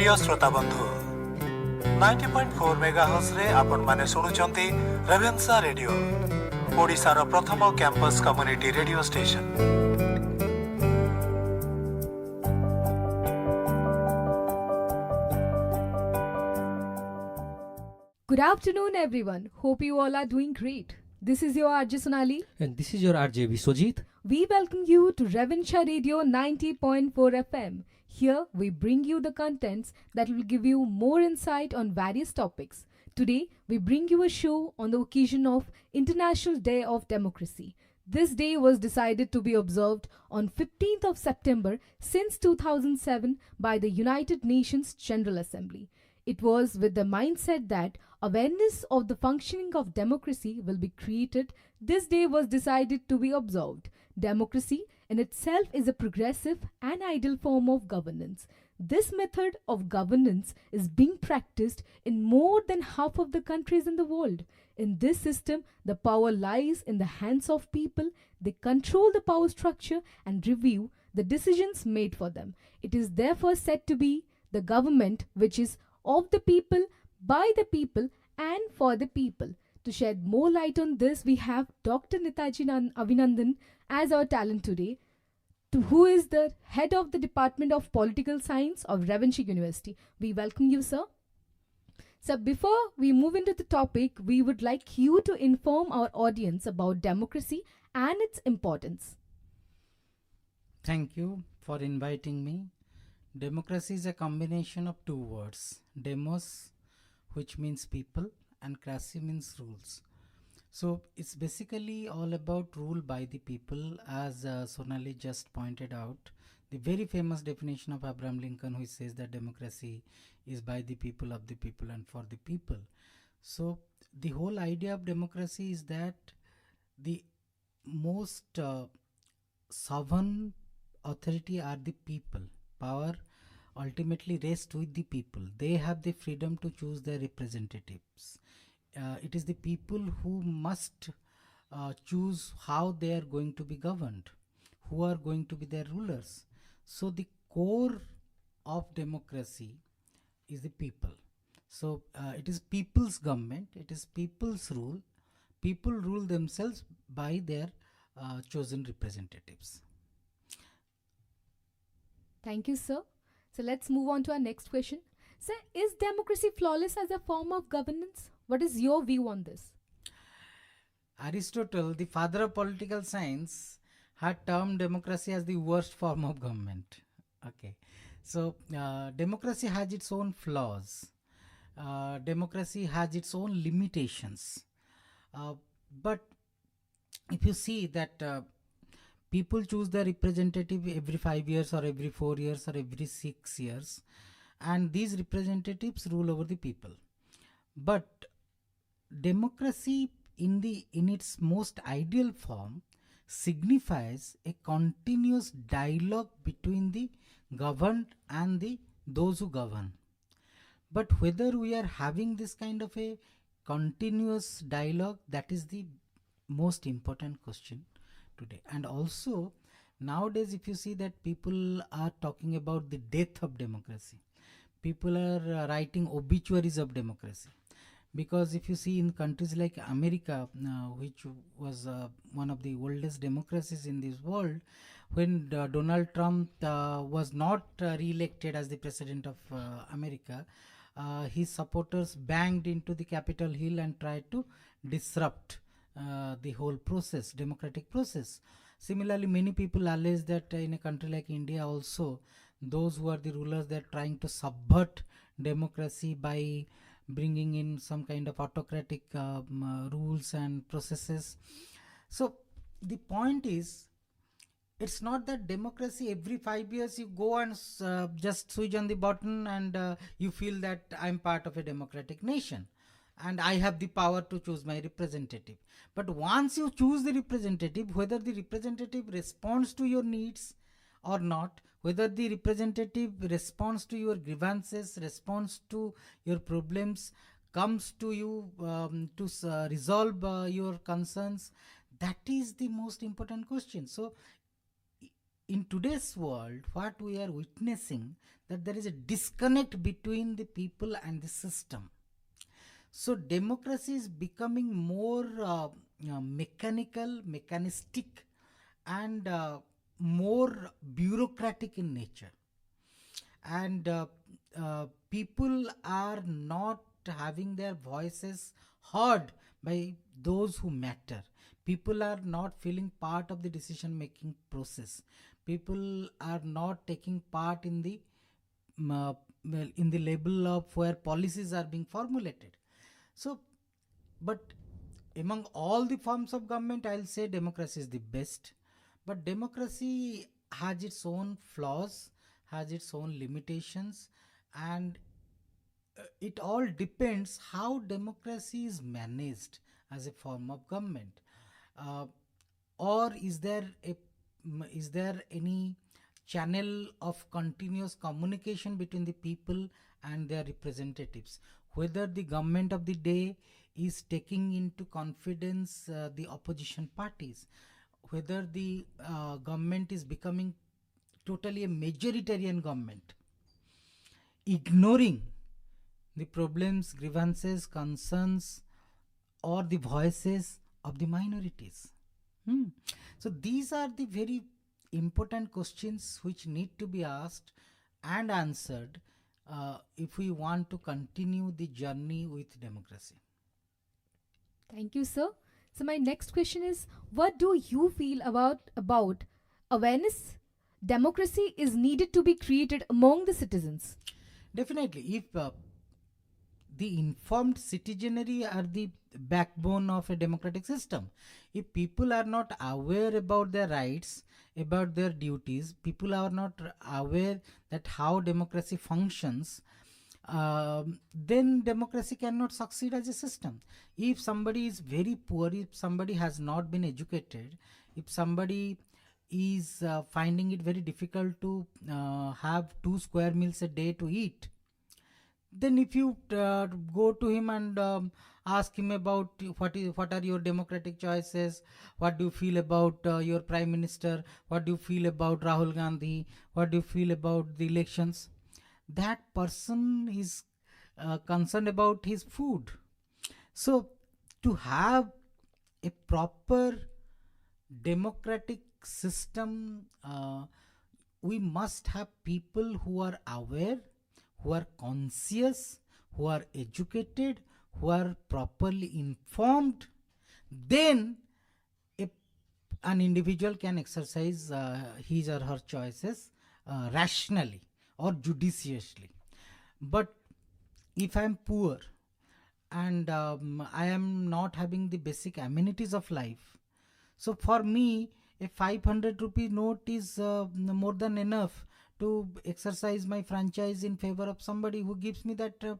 प्रिय श्रोता बंधु 90.4 मेगाहर्ट्ज रे आपण माने सुनुचंती रेवेन्सा रेडियो ओडिसा रो प्रथम campus community radio station. Good afternoon, everyone. Hope you all are doing great. This is your RJ Sonali. And this is your RJ Biswajit. We welcome you to Ravenshaw Radio 90.4 FM. Here, we bring you the contents that will give you more insight on various topics. Today, we bring you a show on the occasion of International Day of Democracy. This day was decided to be observed on 15th of September since 2007 by the United Nations General Assembly. It was with the mindset that awareness of the functioning of democracy will be created. This day was decided to be observed. Democracy in itself is a progressive and ideal form of governance. This method of governance is being practiced in more than half of the countries in the world. In this system, the power lies in the hands of people. They control the power structure and review the decisions made for them. It is therefore said to be the government which is of the people, by the people, and for the people. To shed more light on this, we have Dr. Netajee Abhinandan as our talent today, who is the head of the Department of Political Science of Ravenshaw University. We welcome you, sir. So before we move into the topic, we would like you to inform our audience about democracy and its importance. Thank you for inviting me. Democracy is a combination of two words, demos, which means people, and cracy means rules. So it's basically all about rule by the people, as Sonali just pointed out. The very famous definition of Abraham Lincoln, which says that democracy is by the people, of the people, and for the people. So the whole idea of democracy is that the most sovereign authority are the people. Power ultimately rests with the people. They have the freedom to choose their representatives. It is the people who must choose how they are going to be governed, who are going to be their rulers. So the core of democracy is the people. So it is people's government, it is people's rule. People rule themselves by their chosen representatives. Thank you, sir. So let's move on to our next question. Sir, is democracy flawless as a form of governance? What is your view on this? Aristotle, the father of political science, had termed democracy as the worst form of government. Okay, so democracy has its own flaws. Democracy has its own limitations. But if you see that people choose their representative every 5 years or every 4 years or every 6 years, and these representatives rule over the people. But democracy in its most ideal form signifies a continuous dialogue between the governed and those who govern. But whether we are having this kind of a continuous dialogue, that is the most important question today. And also nowadays, if you see that people are talking about the death of democracy, people are writing obituaries of democracy, because if you see in countries like America, which was one of the oldest democracies in this world, when Donald Trump was not re-elected as the president of America, his supporters banged into the Capitol Hill and tried to disrupt the whole process, democratic process. Similarly, many people allege that in a country like India also, those who are the rulers, they're trying to subvert democracy by bringing in some kind of autocratic rules and processes. So the point is, it's not that democracy every 5 years you go and just switch on the button and you feel that I'm part of a democratic nation and I have the power to choose my representative. But once you choose the representative, whether the representative responds to your needs or not, whether the representative responds to your grievances, responds to your problems, comes to you to resolve your concerns, that is the most important question. So in today's world, what we are witnessing, that there is a disconnect between the people and the system. So democracy is becoming more mechanical, mechanistic, and more bureaucratic in nature. And people are not having their voices heard by those who matter. People are not feeling part of the decision making process. People are not taking part in the in the level of where policies are being formulated. So, but among all the forms of government, I'll say democracy is the best. But democracy has its own flaws, has its own limitations, and it all depends how democracy is managed as a form of government. Uh, or is there any channel of continuous communication between the people and their representatives, whether the government of the day is taking into confidence the opposition parties, whether the government is becoming totally a majoritarian government, ignoring the problems, grievances, concerns, or the voices of the minorities. So these are the very important questions which need to be asked and answered if we want to continue the journey with democracy. Thank you, sir. So my next question is, what do you feel about awareness? Democracy is needed to be created among the citizens. Definitely, if the informed citizenry are the backbone of a democratic system. If people are not aware about their rights, about their duties, people are not aware that how democracy functions, then democracy cannot succeed as a system. If somebody is very poor, if somebody has not been educated, if somebody is finding it very difficult to have 2 square meals a day to eat, then if you go to him and ask him about what are your democratic choices, what do you feel about your prime minister, what do you feel about Rahul Gandhi, what do you feel about the elections, that person is concerned about his food. So to have a proper democratic system, we must have people who are aware, who are conscious, who are educated, who are properly informed. Then an individual can exercise his or her choices rationally or judiciously. But if I am poor and I am not having the basic amenities of life, so for me a 500 rupee note is more than enough to exercise my franchise in favor of somebody who gives me that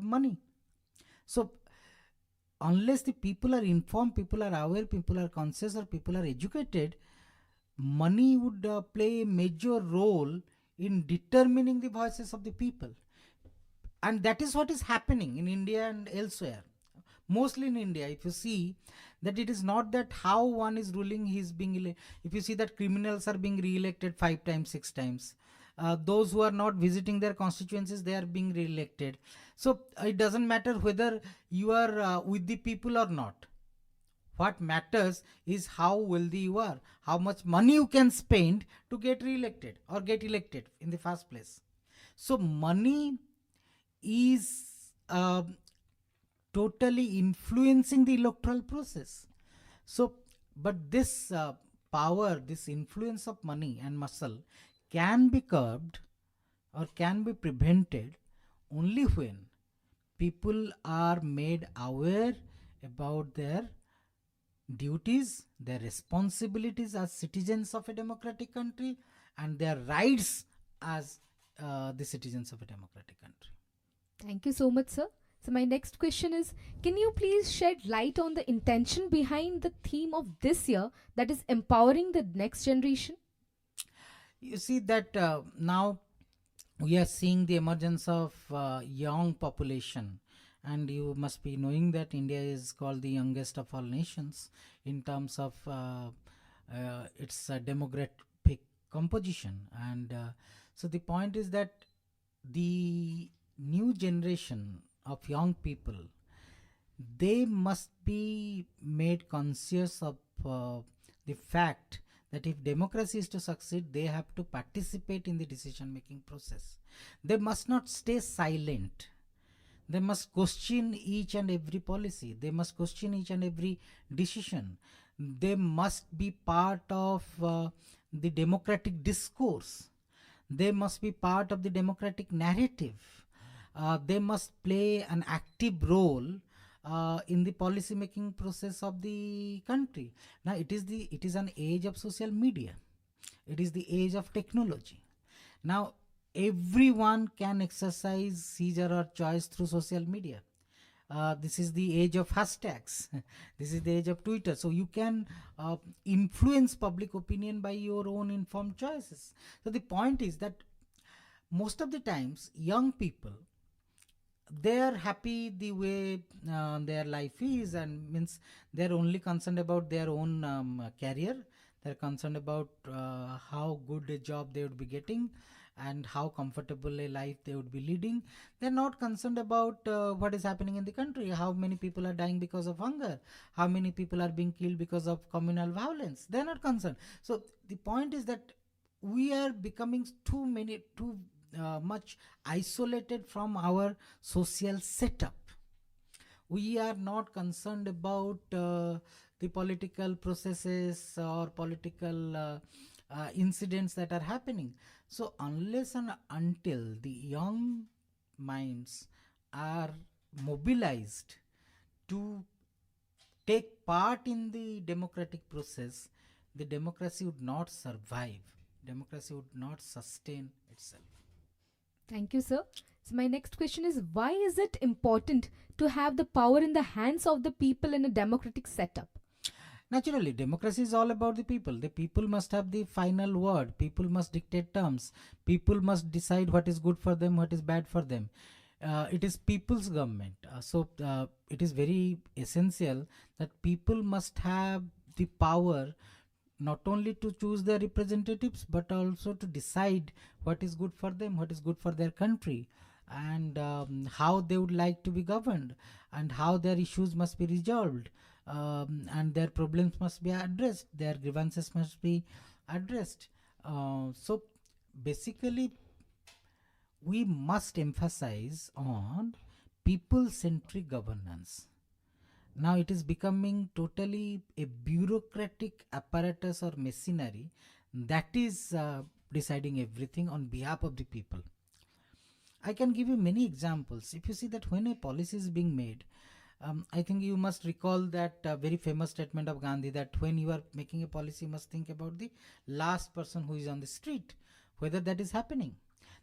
money. So unless the people are informed, people are aware, people are conscious, or people are educated, money would play a major role in determining the voices of the people. And that is what is happening in India and elsewhere. Mostly in India, if you see that it is not that how one is ruling, he is being if you see that criminals are being re-elected 5 times, 6 times, those who are not visiting their constituencies, they are being re-elected. So it doesn't matter whether you are with the people or not. What matters is how wealthy you are, how much money you can spend to get re-elected or get elected in the first place. So money is totally influencing the electoral process. So, but this power, this influence of money and muscle can be curbed or can be prevented only when people are made aware about their duties, their responsibilities as citizens of a democratic country, and their rights as the citizens of a democratic country. Thank you so much, sir. So my next question is, can you please shed light on the intention behind the theme of this year, that is empowering the next generation? You see that now we are seeing the emergence of young population, and you must be knowing that India is called the youngest of all nations in terms of its demographic composition. And so the point is that the new generation of young people, they must be made conscious of the fact that if democracy is to succeed, they have to participate in the decision making process. They must not stay silent. They must question each and every policy. They must question each and every decision. They must be part of the democratic discourse. They must be part of the democratic narrative. They must play an active role in the policy making process of the country. Now it is an age of social media. It is the age of technology. Now everyone can exercise his or her choice through social media. This is the age of hashtags. This is the age of Twitter. So you can influence public opinion by your own informed choices. So the point is that most of the times young people, they are happy the way their life is, and means they are only concerned about their own career. They are concerned about how good a job they would be getting and how comfortable a life they would be leading. They're not concerned about what is happening in the country, how many people are dying because of hunger, how many people are being killed because of communal violence. They're not concerned. So the point is that we are becoming too much isolated from our social setup. We are not concerned about the political processes or political incidents that are happening. So unless and until the young minds are mobilized to take part in the democratic process, the democracy would not survive. Democracy would not sustain itself. Thank you, sir. So my next question is, why is it important to have the power in the hands of the people in a democratic setup? Naturally, democracy is all about the people. The people must have the final word. People must dictate terms. People must decide what is good for them, what is bad for them. It is people's government. So it is very essential that people must have the power not only to choose their representatives, but also to decide what is good for them, what is good for their country, and how they would like to be governed, and how their issues must be resolved, and their problems must be addressed, their grievances must be addressed. So basically, we must emphasize on people-centric governance. Now it is becoming totally a bureaucratic apparatus or machinery that is deciding everything on behalf of the people. I can give you many examples. If you see that when a policy is being made, I think you must recall that very famous statement of Gandhi that when you are making a policy, you must think about the last person who is on the street, whether that is happening.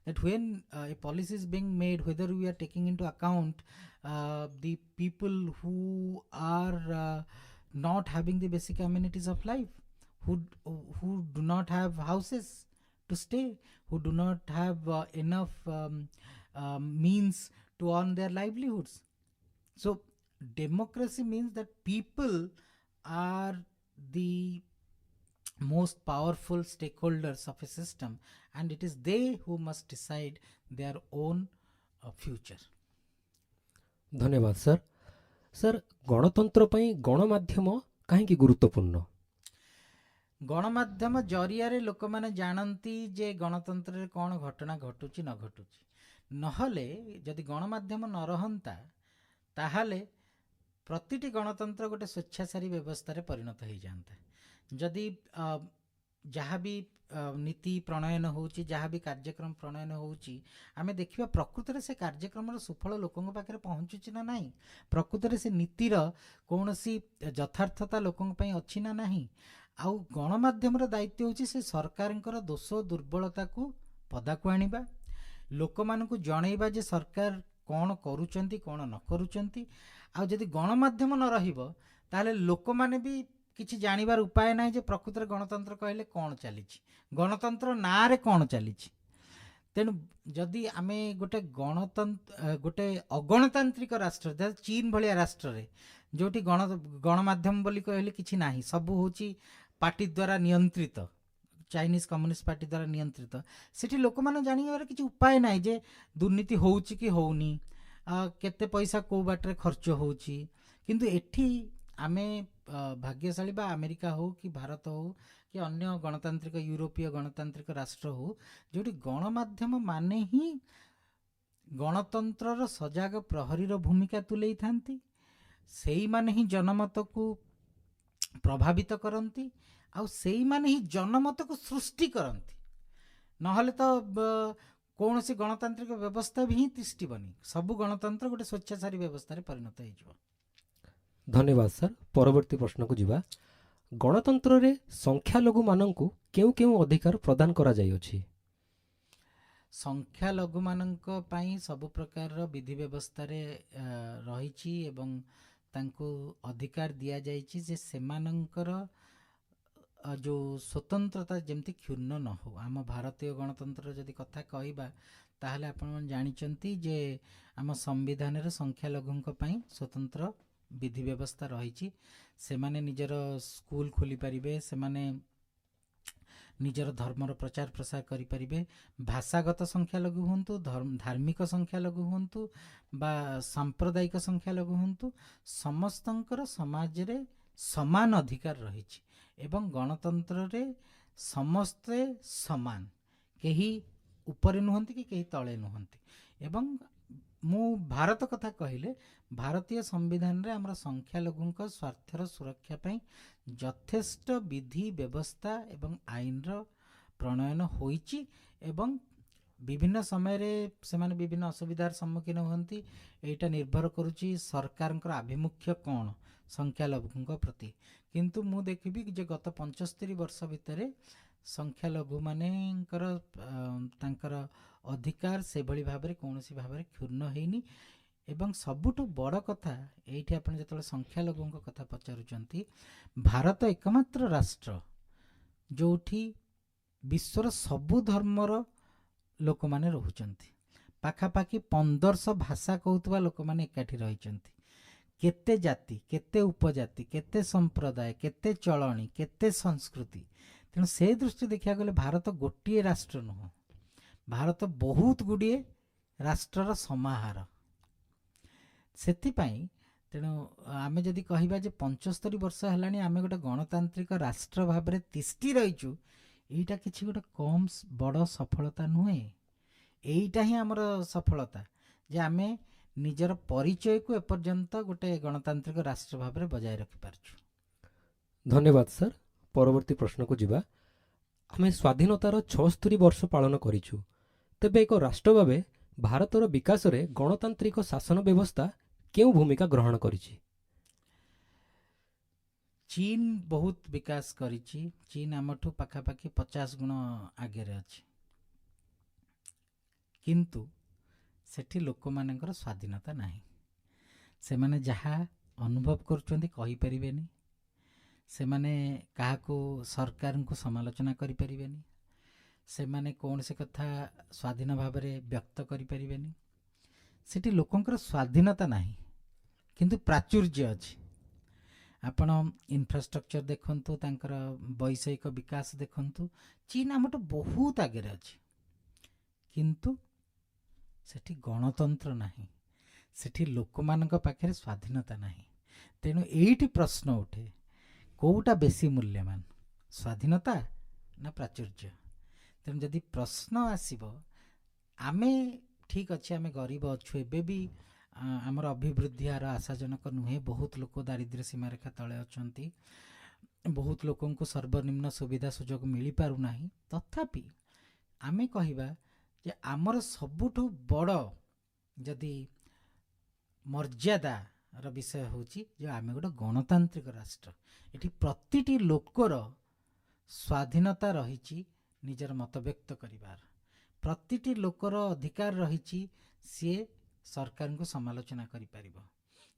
That when a policy is being made, whether we are taking into account the people who are not having the basic amenities of life, who do not have houses to stay, who do not have enough means to earn their livelihoods. So democracy means that people are the most powerful stakeholders of a system, and it is they who must decide their own future. धन्यवाद sir. Sir गणतंत्र पई गणमाध्यम काहेकि गुरुत्वपूर्ण? गणमाध्यम जरिया लोक मैंने जानती जे गणतंत्र कौन घटना घटुची न घटुची. नहले जदि गणमाध्यम न रहंता ताहले प्रतिटी गणतंत्र गोटे स्वेच्छाचारी व्यवस्था रे परिणत हो जाता. जदि जहाँ भी नीति प्रणयन होची, जहाँ भी कार्यक्रम प्रणयन होची, आमे देखिबा प्रकृत रे से कार्यक्रम सुफल लोकन पाखे पहुँचुची ना नहीं, प्रकृत रे से नीतिर कौनसी यथार्थता लोकन पई अछि ना नहीं. आउ गणमाध्यम दायित्व होची से सरकारंकर दोष दुर्बलता को पदाकु आनिबा, लोक मानकु जणैबा जे सरकार कौन करूचंती कौन न करूचंती. आउ जदि गणमाध्यम न रहिबो ताले लोक माने भी किछि जानिबार उपाय ना जे प्रकृत रे गणतंत्र कहले कौन चली, गणतंत्र ना रे कौन चली. तेणु जदि आमे गोटे गणतंत्र गोटे अगणतांत्रिक राष्ट्र चीन भलिया राष्ट्र रे जोटी गणमाध्यम बोली कहले किछि नाही, सबु होची पार्टी द्वारा नियंत्रित, ଚାଇନିଜ୍ କମ୍ୟୁନିଷ୍ଟ ପାର୍ଟି ଦ୍ୱାରା ନିୟନ୍ତ୍ରିତ, ସେଠି ଲୋକମାନେ ଜାଣିବାର କିଛି ଉପାୟ ନାହିଁ ଯେ ଦୁର୍ନୀତି ହେଉଛି କି ହେଉନି, କେତେ ପଇସା କେଉଁ ବାଟରେ ଖର୍ଚ୍ଚ ହେଉଛି। କିନ୍ତୁ ଏଠି ଆମେ ଭାଗ୍ୟଶାଳୀ, ବା ଆମେରିକା ହେଉ କି ଭାରତ ହେଉ କି ଅନ୍ୟ ଗଣତାନ୍ତ୍ରିକ ୟୁରୋପୀୟ ଗଣତାନ୍ତ୍ରିକ ରାଷ୍ଟ୍ର ହେଉ, ଯେଉଁଠି ଗଣମାଧ୍ୟମ ମାନେ ହିଁ ଗଣତନ୍ତ୍ରର ସଜାଗ ପ୍ରହରୀର ଭୂମିକା ତୁଲେଇଥାନ୍ତି, ସେଇମାନେ ହିଁ ଜନମତକୁ ପ୍ରଭାବିତ କରନ୍ତି, ଆଉ ସେଇମାନେ ହିଁ ଜନମତକୁ ସୃଷ୍ଟି କରନ୍ତି। ନହେଲେ ତ କୌଣସି ଗଣତାନ୍ତ୍ରିକ ବ୍ୟବସ୍ଥା ବି ହିଁ ତିଷ୍ଠିବନି। ସବୁ ଗଣତନ୍ତ୍ର ଗୋଟେ ସ୍ୱେଚ୍ଛାଚାରୀ ବ୍ୟବସ୍ଥାରେ ପରିଣତ ହେଇଯିବ। ଧନ୍ୟବାଦ ସାର୍। ପରବର୍ତ୍ତୀ ପ୍ରଶ୍ନକୁ ଯିବା। ଗଣତନ୍ତ୍ରରେ ସଂଖ୍ୟାଲଘୁମାନଙ୍କୁ କେଉଁ କେଉଁ ଅଧିକାର ପ୍ରଦାନ କରାଯାଇଅଛି? ସଂଖ୍ୟାଲଘୁମାନଙ୍କ ପାଇଁ ସବୁ ପ୍ରକାରର ବିଧି ବ୍ୟବସ୍ଥାରେ ରହିଛି ଏବଂ ତାଙ୍କୁ ଅଧିକାର ଦିଆଯାଇଛି ଯେ ସେମାନଙ୍କର ଯେଉଁ ସ୍ୱତନ୍ତ୍ରତା ଯେମିତି କ୍ଷୁଣ୍ଣ ନ ହେଉ। ଆମ ଭାରତୀୟ ଗଣତନ୍ତ୍ରର ଯଦି କଥା କହିବା ତାହେଲେ ଆପଣମାନେ ଜାଣିଛନ୍ତି ଯେ ଆମ ସମ୍ବିଧାନରେ ସଂଖ୍ୟାଲଘୁଙ୍କ ପାଇଁ ସ୍ୱତନ୍ତ୍ର ବିଧି ବ୍ୟବସ୍ଥା ରହିଛି। ସେମାନେ ନିଜର ସ୍କୁଲ ଖୋଲିପାରିବେ, ସେମାନେ ନିଜର ଧର୍ମର ପ୍ରଚାର ପ୍ରସାର କରିପାରିବେ। ଭାଷାଗତ ସଂଖ୍ୟାଲଘୁ ହୁଅନ୍ତୁ, ଧାର୍ମିକ ସଂଖ୍ୟାଲଘୁ ହୁଅନ୍ତୁ ବା ସାମ୍ପ୍ରଦାୟିକ ସଂଖ୍ୟାଲଘୁ ହୁଅନ୍ତୁ, ସମସ୍ତଙ୍କର ସମାଜରେ ସମାନ ଅଧିକାର ରହିଛି ଏବଂ ଗଣତନ୍ତ୍ରରେ ସମସ୍ତେ ସମାନ, କେହି ଉପରେ ନୁହନ୍ତି କି କେହି ତଳେ ନୁହନ୍ତି। ଏବଂ ମୁଁ ଭାରତ କଥା କହିଲେ, ଭାରତୀୟ ସମ୍ବିଧାନରେ ଆମର ସଂଖ୍ୟାଲଘୁଙ୍କ ସ୍ୱାର୍ଥର ସୁରକ୍ଷା ପାଇଁ ଯଥେଷ୍ଟ ବିଧି ବ୍ୟବସ୍ଥା ଏବଂ ଆଇନର ପ୍ରଣୟନ ହୋଇଛି ଏବଂ ବିଭିନ୍ନ ସମୟରେ ସେମାନେ ବିଭିନ୍ନ ଅସୁବିଧାର ସମ୍ମୁଖୀନ ହୁଅନ୍ତି। ଏଇଟା ନିର୍ଭର କରୁଛି ସରକାରଙ୍କର ଆଭିମୁଖ୍ୟ କ'ଣ ସଂଖ୍ୟାଲଘୁଙ୍କ ପ୍ରତି। କିନ୍ତୁ ମୁଁ ଦେଖିବି ଯେ ଗତ 75 ବର୍ଷ ଭିତରେ ସଂଖ୍ୟାଲଘୁମାନଙ୍କର ତାଙ୍କର ଅଧିକାର ସେଭଳି ଭାବରେ କୌଣସି ଭାବରେ କ୍ଷୁଣ୍ଣ ହେଇନି। ଏବଂ ସବୁଠୁ ବଡ଼ କଥା ଏଇଠି, ଆପଣ ଯେତେବେଳେ ସଂଖ୍ୟାଲଘୁଙ୍କ କଥା ପଚାରୁଛନ୍ତି, ଭାରତ ଏକମାତ୍ର ରାଷ୍ଟ୍ର ଯେଉଁଠି ବିଶ୍ୱର ସବୁ ଧର୍ମର ଲୋକମାନେ ରହୁଛନ୍ତି। ପାଖାପାଖି 1500 ଭାଷା କହୁଥିବା ଲୋକମାନେ ଏକାଠି ରହିଛନ୍ତି। କେତେ ଜାତି, କେତେ ଉପଜାତି, କେତେ ସମ୍ପ୍ରଦାୟ, କେତେ ଚଳଣି, କେତେ ସଂସ୍କୃତି। ତେଣୁ ସେ ଦୃଷ୍ଟି ଦେଖିବାକୁ ଗଲେ ଭାରତ ଗୋଟିଏ ରାଷ୍ଟ୍ର ନୁହଁ, ଭାରତ ବହୁତ ଗୁଡ଼ିଏ ରାଷ୍ଟ୍ରର ସମାହାର। ସେଥିପାଇଁ ତେଣୁ ଆମେ ଯଦି କହିବା ଯେ 75 ବର୍ଷ ହେଲାଣି ଆମେ ଗୋଟେ ଗଣତାନ୍ତ୍ରିକ ରାଷ୍ଟ୍ର ଭାବରେ ତିଷ୍ଠି ରହିଛୁ, ଏଇଟା କିଛି ଗୋଟେ କମ୍ ବଡ଼ ସଫଳତା ନୁହେଁ। ଏଇଟା ହିଁ ଆମର ସଫଳତା ଯେ ଆମେ ନିଜର ପରିଚୟକୁ ଏପର୍ଯ୍ୟନ୍ତ ଗୋଟେ ଗଣତାନ୍ତ୍ରିକ ରାଷ୍ଟ୍ର ଭାବରେ ବଜାୟ ରଖିପାରୁଛୁ। ଧନ୍ୟବାଦ ସାର୍। ପରବର୍ତ୍ତୀ ପ୍ରଶ୍ନକୁ ଯିବା। ଆମେ ସ୍ୱାଧୀନତାର 76 ବର୍ଷ ପାଳନ କରିଛୁ, ତେବେ ଏକ ରାଷ୍ଟ୍ର ଭାବେ ଭାରତର ବିକାଶରେ ଗଣତାନ୍ତ୍ରିକ ଶାସନ ବ୍ୟବସ୍ଥା କେଉଁ ଭୂମିକା ଗ୍ରହଣ କରିଛି? ଚୀନ ବହୁତ ବିକାଶ କରିଛି। ଚୀନ ଆମଠୁ ପାଖାପାଖି 50 ଗୁଣ ଆଗରେ ଅଛି। କିନ୍ତୁ ସେଠି ଲୋକମାନଙ୍କର ସ୍ୱାଧୀନତା ନାହିଁ। ସେମାନେ ଯାହା ଅନୁଭବ କରୁଛନ୍ତି କହିପାରିବେନି, ସେମାନେ କାହାକୁ ସରକାରଙ୍କୁ ସମାଲୋଚନା କରିପାରିବେନି, ସେମାନେ କୌଣସି କଥା ସ୍ୱାଧୀନ ଭାବରେ ବ୍ୟକ୍ତ କରିପାରିବେନି। ସେଠି ଲୋକଙ୍କର ସ୍ୱାଧୀନତା ନାହିଁ, କିନ୍ତୁ ପ୍ରାଚୁର୍ଯ୍ୟ ଅଛି। ଆପଣ ଇନଫ୍ରାଷ୍ଟ୍ରକ୍ଚର ଦେଖନ୍ତୁ, ତାଙ୍କର ବୈଷୟିକ ବିକାଶ ଦେଖନ୍ତୁ, ଚୀନ ଆମଠୁ ବହୁତ ଆଗରେ ଅଛି। କିନ୍ତୁ ସେଠି ଗଣତନ୍ତ୍ର ନାହିଁ, ସେଠି ଲୋକମାନଙ୍କ ପାଖରେ ସ୍ୱାଧୀନତା ନାହିଁ। ତେଣୁ ଏଇଠି ପ୍ରଶ୍ନ ଉଠେ, କେଉଁଟା ବେଶୀ ମୂଲ୍ୟବାନ, ସ୍ୱାଧୀନତା ନା ପ୍ରାଚୁର୍ଯ୍ୟ? ତେଣୁ ଯଦି ପ୍ରଶ୍ନ ଆସିବ, ଆମେ ଠିକ୍ ଅଛି, ଆମେ ଗରିବ ଅଛୁ, ଏବେ ବି ଆମର ଅଭିବୃଦ୍ଧି ହାର ଆଶାଜନକ ନୁହେଁ। ବହୁତ ଲୋକ ଦାରିଦ୍ର୍ୟ ସୀମାରେଖା ତଳେ ଅଛନ୍ତି, ବହୁତ ଲୋକଙ୍କୁ ସର୍ବନିମ୍ନ ସୁବିଧା ସୁଯୋଗ ମିଳିପାରୁନାହିଁ। ତଥାପି ଆମେ କହିବା ଯେ ଆମର ସବୁଠୁ ବଡ଼ ଯଦି ମର୍ଯ୍ୟାଦାର ବିଷୟ ହେଉଛି ଯେ ଆମେ ଗୋଟେ ଗଣତାନ୍ତ୍ରିକ ରାଷ୍ଟ୍ର। ଏଠି ପ୍ରତିଟି ଲୋକର ସ୍ୱାଧୀନତା ରହିଛି ନିଜର ମତ ବ୍ୟକ୍ତ କରିବାର। ପ୍ରତିଟି ଲୋକର ଅଧିକାର ରହିଛି ସିଏ ସରକାରଙ୍କୁ ସମାଲୋଚନା କରିପାରିବ,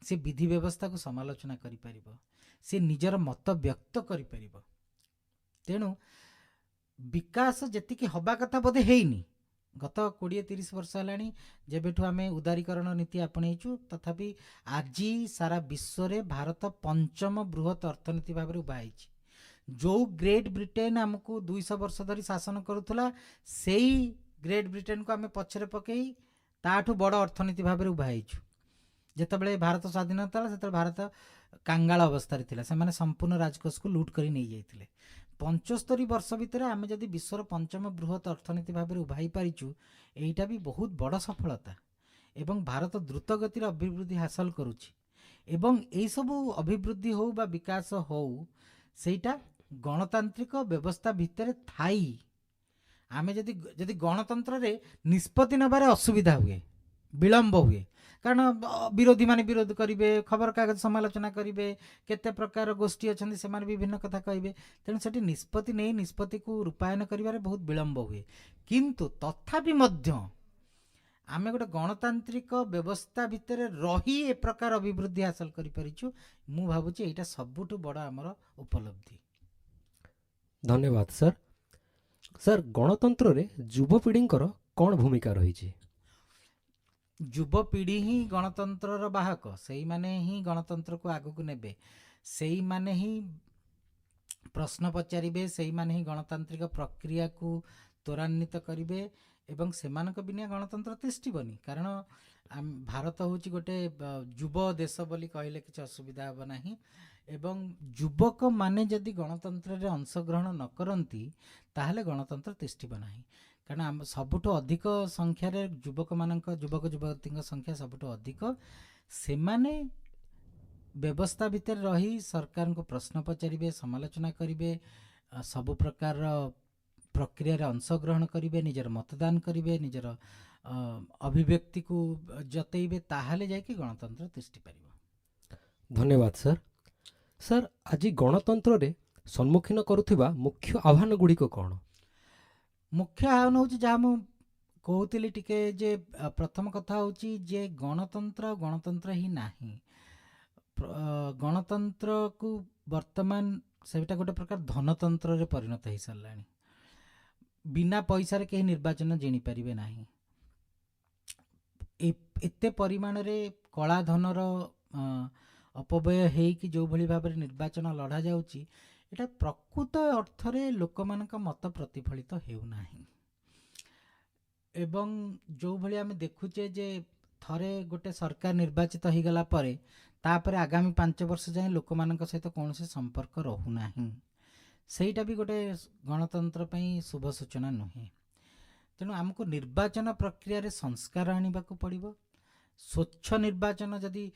ସେ ବିଧି ବ୍ୟବସ୍ଥାକୁ ସମାଲୋଚନା କରିପାରିବ, ସେ ନିଜର ମତ ବ୍ୟକ୍ତ କରିପାରିବ। ତେଣୁ ବିକାଶ ଯେତିକି ହେବା କଥା ବୋଧେ ହେଇନି। ଗତ 20-30 ବର୍ଷ ହେଲାଣି ଯେବେଠୁ ଆମେ ଉଦାରୀକରଣ ନୀତି ଆପଣେଇଛୁ, ତଥାପି ଆଜି ସାରା ବିଶ୍ୱରେ ଭାରତ 5ମ ବୃହତ୍ ଅର୍ଥନୀତି ଭାବରେ ଉଭା ହେଇଛି। जो ग्रेट ब्रिटेन आमको 200 वर्ष धरी शासन करुला से ग्रेट ब्रिटेन को आम पछरे पकई ताठू बड़ अर्थनीति भाव उभाईचु जितेबाला भारत स्वाधीनता से भारत कांगाल अवस्था से संपूर्ण राजकोष को लुट कर नहीं जाते 75 वर्ष भितर आम जदि विश्वर पंचम बृहत अर्थनीति भाव उभाई पारिचु एटा भी बहुत बड़ सफलता एवं भारत द्रुत गतिर अभिवृद्धि हासिल करुछि एवं यही सबू अभिवृद्धि हो बा विकास हो सेटा गणतांत्रिक व्यवस्था भितर थाई आमे जदि गणतंत्र रे निष्पत्ति नबारे असुविधा हुए विलंब हुए कारण विरोधी माने विरोध करेंगे खबर कागज समालोचना करेंगे केते प्रकार गोष्ठी अच्छा से विभिन्न कथा कहे तेणु से निष्पत्ति नहीं निष्पत्ति को रूपायन करिबारे बहुत विलंब हुए किंतु तथापि मध्य आमे गोटे गणतांत्रिक व्यवस्था भितर रही ए प्रकार अभिवृद्धि हासिल करि परिछु मु भाबुची एटा सबुठु बड़ हमर उपलब्धि। धन्यवाद सर। सर गणतंत्र रे युवपीढ़ींकर कौन भूमिका रही? युवपीढ़ी ही गणतंत्र बाहक से माने ही गणतंत्र को आगु को नेबे से माने ही प्रश्न पचारे से माने ही गणतांत्रिक प्रक्रिया को त्वरान्वित करेंगे एवं सेमानक बिना गणतंत्र तिष्ठिबनी कारण भारत होची गोटे युव देश बोली कहले किसी असुविधा हे नाही एवं युवक माने जदि गणतंत्र रे अंशग्रहण न करंती ताहले गणतंत्र तिष्ठिब नाही कारण सबुठ अधिक संख्यार युवक मानक युवक युवती संख्या सबुठ अधिक से माने व्यवस्था भितर रही सरकार को प्रश्न पचारे समालोचना करेंगे सबु प्रकार प्रक्रिया रे अंशग्रहण करेंगे निजर मतदान करेंगे निजर अभिव्यक्ति को जतैबे ताहले जाके गणतंत्र तिष्ठि पारिबो। धन्यवाद सर। सर आज गणतंत्र रे सम्मुखीन करुथिबा मुख्य आह्वान गुडी को कोन? मुख्य आह्वान होची जहाँ मु कहूतिली टिके जे प्रथम कथा होची जे गणतंत्र ही नाही गणतंत्र को वर्तमान सेटा गोटे प्रकार धनतंत्र रे परिणत हो सारानी बिना पैसा रे कहीं निर्वाचन जिणी पारिबे नाही एते परिमाण रे कला धनर अपव्यय हेई कि जो भली भाव निर्वाचन लड़ा जाउची एटा प्रकृत अर्थ रे लोकमानक मत प्रतिफलित हेउ नाही एवं जो भली आमे देखुचे जे थरे गोटे सरकार निर्वाचित हो गला परे तापर आगामी 5 वर्ष जाए लोक मानक सहित कौन से संपर्क रहू नाही सेटा भी गोटे गणतंत्र पई शुभ सूचना नुहे तेणु आमको निर्वाचन प्रक्रिया रे संस्कार आनिबा को पड़िबो स्वच्छ निर्वाचन जदि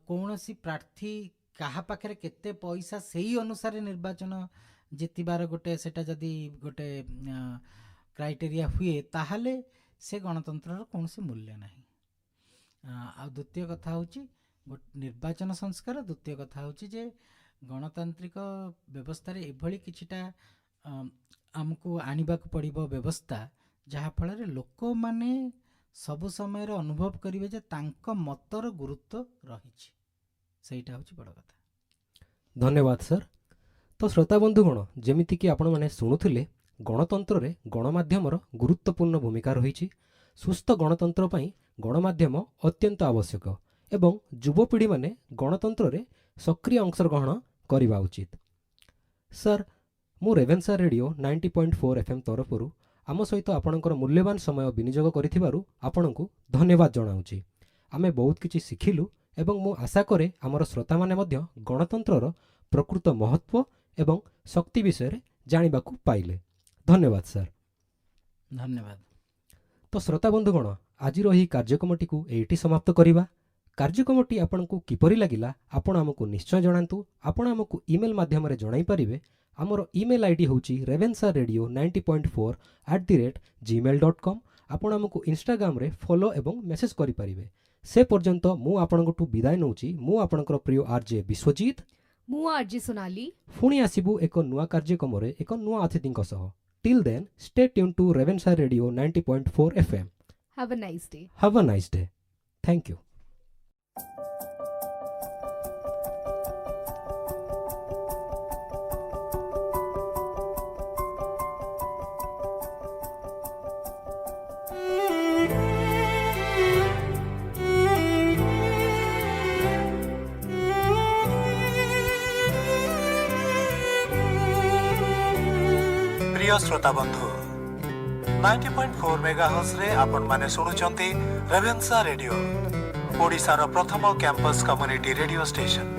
कौन सी प्रार्थी कहा पाखे केते पैसा सेही अनुसार निर्वाचन जितिबार गोटे सेटा जदि गोटे क्राइटेरिया हुए ताहले से गणतंत्र कौन से मूल्य नाही आ द्वितीय कथा होची निर्वाचन संस्कार द्वितीय कथा होची जे गणतांत्रिक व्यवस्था रे एभली किछिटा आमको आनिबा को पड़िबो व्यवस्था जहा फल रे लोक माने सब समय रे अनुभव करिवे जे तांको मतर गुरुत्व रहिछि सेटा होची बड़ कथा। धन्यवाद सर। तो श्रोता बंधुगण जेमिति कि आपण माने सुनुथिले गणतंत्र रे गणमाध्यमर गुरुत्वपूर्ण भूमिका रहिछि सुस्थ गणतंत्र पई गणमाध्यम अत्यंत आवश्यक एवं युवपीढ़ी माने गणतंत्र रे सक्रिय अंशग्रहण करवा उचित। सर मु रेवेन्सा रेडियो 90.4 FM तरफरु आम सहित आपणकर मूल्यवान समय विनियोग करिथिबारु आपणको धन्यवाद जणाउछि। आमे बहुत किछि सिखिलु एवं मु आशा करे आमर श्रोता माने मध्य गणतंत्रर प्रकृत महत्व एवं शक्ति विषय जानिबाकू पाइले। धन्यवाद सर। धन्यवाद। तो श्रोता बंधुगण आज रही कार्यक्रमटी को एठी समाप्त करिबा। कार्यक्रमटी आपनको किपरि लागिला आपण हमकु निश्चय जणांतु। आपण हमकु ईमेल माध्यम रे जणाई परिबे। हमर ईमेल आईडी होची ravensaradio90.4@gmail.com। आपण हमकु इंस्टाग्राम रे फॉलो एवं मेसेज करि परिबे। से पर्यंत मु आपणकटु विदाय नउची। मु आपणकर प्रिय आरजे विश्वजीत मु आरजे सोनाली पुणी आसीबु एक नुआ कार्यक्रम रे एक नुआ अतिथिंक सह। Till then stay tuned to Ravenshaw radio 90.4 FM। Have a nice day. Have a nice day. Thank you. प्रिय श्रोता बंधु 90.4 मेगाहर्ट्ज रे आपण माने सुनुचंती रेवेन्सा रेडियो ओडिसा रो प्रथम कैंपस कम्युनिटी रेडियो स्टेशन।